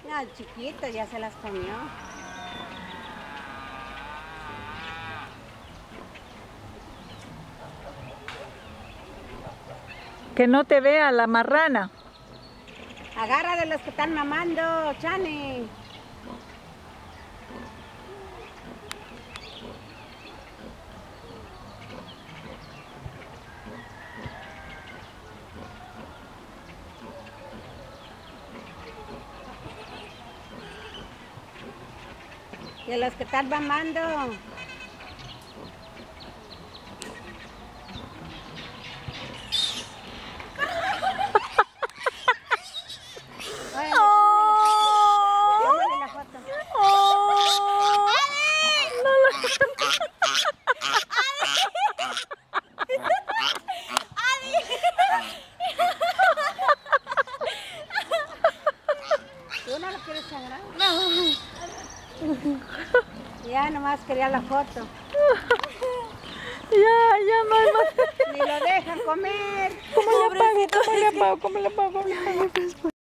No, chiquito, ya se las comió. Que no te vea la marrana. Agarra de los que están mamando, Chani. De los que están mamando. Tómale la foto. ¿Tú no lo quieres sangrar? No. Ya nomás quería la foto. Ya no hay más. Ni lo dejan comer. ¿Cómo le apago? ¿Cómo le apago? ¿Cómo le apago?